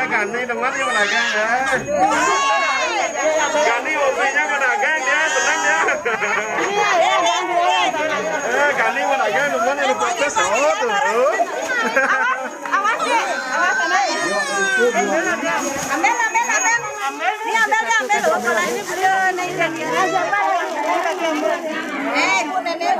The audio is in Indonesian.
Ganti teman yang pedagang ya. Ganti mobilnya pedagang ya, tenang ya. Ganti pedagang teman yang protes oh tuh. Awas deh, awas sana. Ambil. Ini ambil loh. Kalau ini beliau naik lagi. Udah nenek.